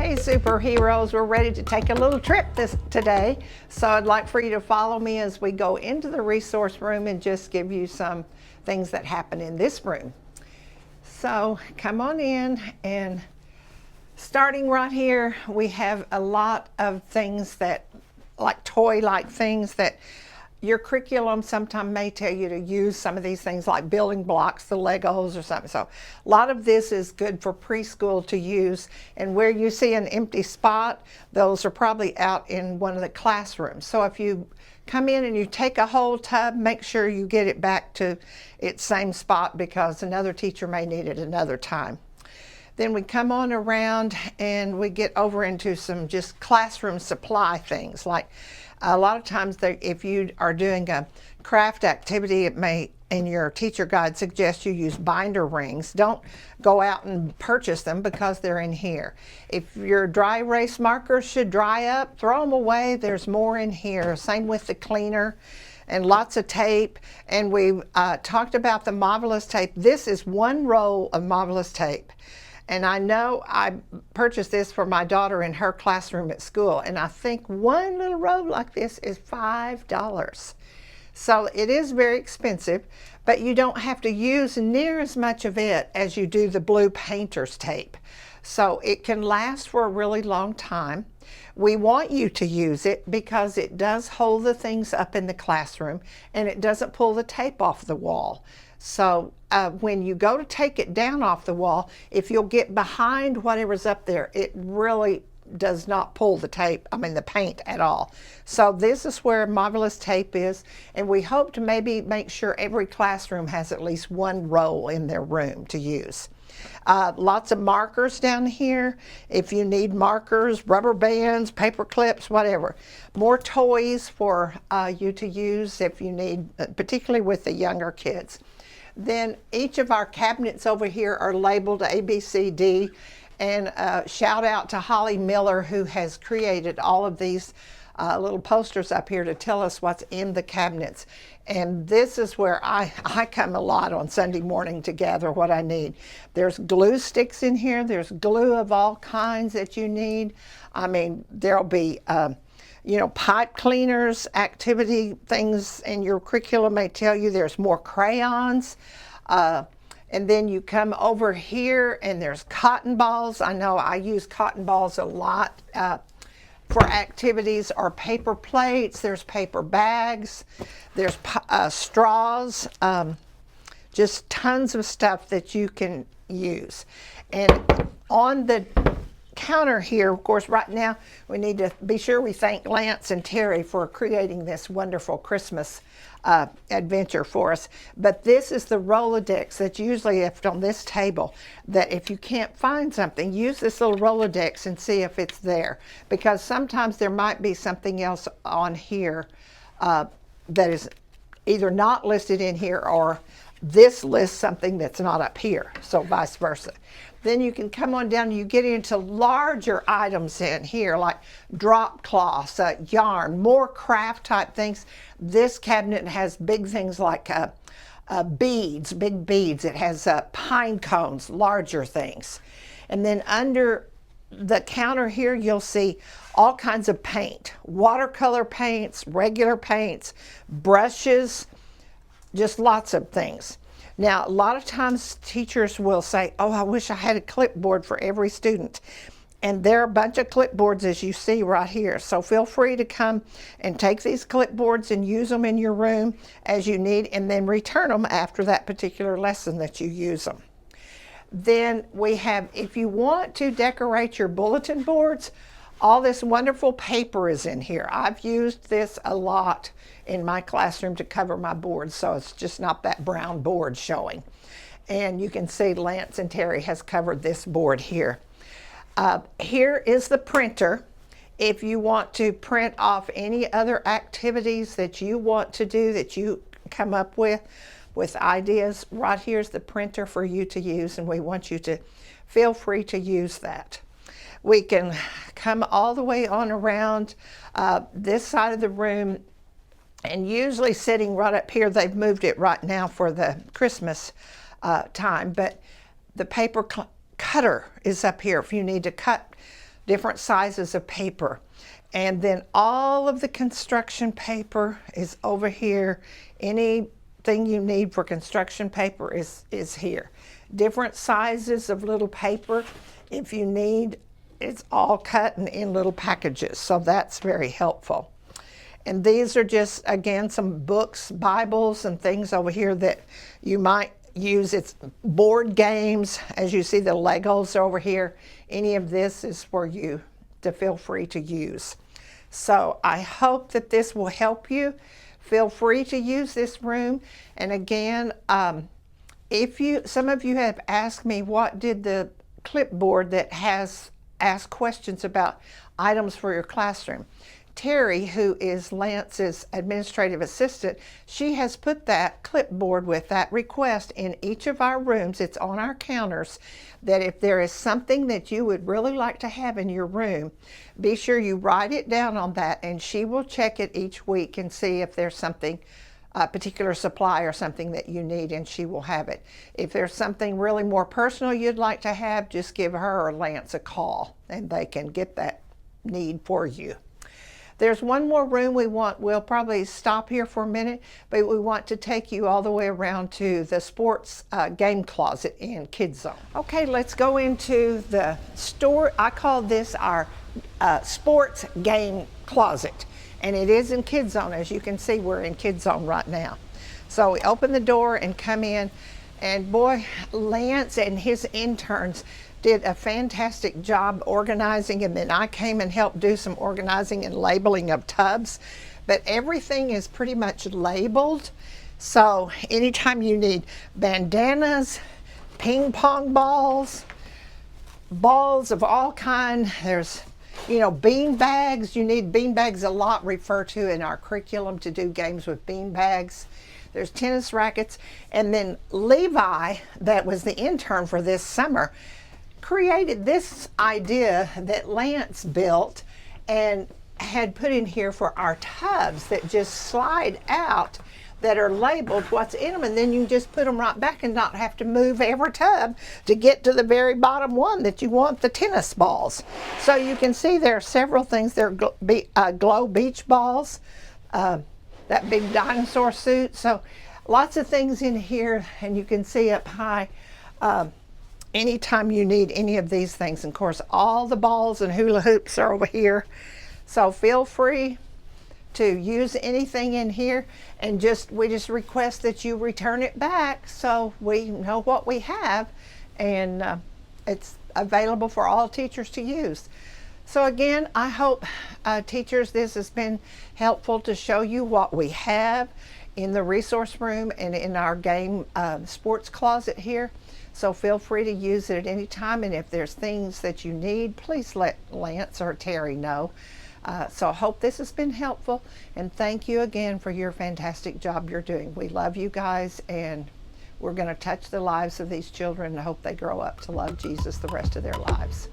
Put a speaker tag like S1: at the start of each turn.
S1: Hey superheroes, we're ready to take a little trip today. So I'd like for you to follow me as we go into the resource room and just give you some things that happen in this room. So come on in, and starting right here, we have a lot of things that, like toy-like things that your curriculum sometimes may tell you to use some of these things like building blocks, the Legos or something. So a lot of this is good for preschool to use. And where you see an empty spot, those are probably out in one of the classrooms. So if you come in and you take a whole tub, make sure you get it back to its same spot because another teacher may need it another time. Then we come on around and we get over into some just classroom supply things. Like a lot of times if you are doing a craft activity, it may, in your teacher guide, suggest you use binder rings. Don't go out and purchase them because they're in here. If your dry erase markers should dry up, throw them away. There's more in here. Same with the cleaner. And lots of tape. And we talked about the Marvelous tape. This is one roll of Marvelous tape. And I know I purchased this for my daughter in her classroom at school, and I think one little roll like this is $5. So it is very expensive, but you don't have to use near as much of it as you do the blue painter's tape. So it can last for a really long time. We want you to use it because it does hold the things up in the classroom and it doesn't pull the tape off the wall. So when you go to take it down off the wall, if you'll get behind whatever's up there, it really does not pull the paint at all. So this is where Marvelous tape is, and we hope to maybe make sure every classroom has at least one roll in their room to use. Lots of markers down here. If you need markers, rubber bands, paper clips, whatever. More toys for you to use if you need, particularly with the younger kids. Then each of our cabinets over here are labeled A, B, C, D. And shout out to Holly Miller, who has created all of these little posters up here to tell us what's in the cabinets. And this is where I come a lot on Sunday morning to gather what I need. There's glue sticks in here. There's glue of all kinds that you need. I mean, there'll be pipe cleaners, activity things in your curriculum may tell you there's more crayons. And then you come over here and there's cotton balls. I know I use cotton balls a lot for activities, or paper plates. There's paper bags. There's straws. Just tons of stuff that you can use. And on the counter here, of course, right now we need to be sure we thank Lance and Terry for creating this wonderful Christmas adventure for us. But this is the Rolodex that's usually left on this table, that if you can't find something, use this little Rolodex and see if it's there, because sometimes there might be something else on here that is either not listed in here, or this lists something that's not up here, so vice versa. Then you can come on down and you get into larger items in here, like drop cloths, yarn, more craft type things. This cabinet has big things like beads, big beads. It has pine cones, larger things. And then under the counter here, you'll see all kinds of paint, watercolor paints, regular paints, brushes, just lots of things. Now, a lot of times teachers will say, oh, I wish I had a clipboard for every student. And there are a bunch of clipboards, as you see right here. So feel free to come and take these clipboards and use them in your room as you need, and then return them after that particular lesson that you use them. Then we have, if you want to decorate your bulletin boards, all this wonderful paper is in here. I've used this a lot in my classroom to cover my boards, so it's just not that brown board showing. And you can see Lance and Terry has covered this board here. Here is the printer. If you want to print off any other activities that you want to do, that you come up with ideas, right here's the printer for you to use, and we want you to feel free to use that. We can come all the way on around this side of the room, and usually sitting right up here, they've moved it right now for the Christmas time, but the paper cutter is up here if you need to cut different sizes of paper. And then all of the construction paper is over here. Anything you need for construction paper is here. Different sizes of little paper. If you need, it's all cut and in little packages, so that's very helpful. And these are just, again, some books, Bibles, and things over here that you might use. It's board games. As you see, the Legos over here. Any of this is for you to feel free to use. So I hope that this will help you. Feel free to use this room. And again, some of you have asked me, what did the clipboard that has asked questions about items for your classroom? Terry, who is Lance's administrative assistant, she has put that clipboard with that request in each of our rooms. It's on our counters, that if there is something that you would really like to have in your room, be sure you write it down on that, and she will check it each week and see if there's something, a particular supply or something that you need, and she will have it. If there's something really more personal you'd like to have, just give her or Lance a call and they can get that need for you. There's one more room we'll probably stop here for a minute, but we want to take you all the way around to the sports game closet in Kids Zone. Okay, let's go into the store. I call this our sports game closet, and it is in Kids Zone. As you can see, we're in Kids Zone right now. So we open the door and come in, and boy, Lance and his interns did a fantastic job organizing, and then I came and helped do some organizing and labeling of tubs. But everything is pretty much labeled, so anytime you need bandanas, ping pong balls, balls of all kind, there's, you know, bean bags. You need bean bags a lot, referred to in our curriculum to do games with bean bags. There's tennis rackets. And then Levi, that was the intern for this summer, created this idea that Lance built and had put in here for our tubs that just slide out, that are labeled what's in them, and then you can just put them right back and not have to move every tub to get to the very bottom one that you want, the tennis balls. So you can see there are several things. There are glow beach balls, that big dinosaur suit. So lots of things in here, and you can see up high anytime you need any of these things. And of course, all the balls and hula hoops are over here. So feel free to use anything in here, and we just request that you return it back so we know what we have, and it's available for all teachers to use. So again, I hope teachers, this has been helpful to show you what we have in the resource room and in our game sports closet here. So feel free to use it at any time, and if there's things that you need, please let Lance or Terry know. So I hope this has been helpful, and thank you again for your fantastic job you're doing. We love you guys, and we're going to touch the lives of these children and hope they grow up to love Jesus the rest of their lives.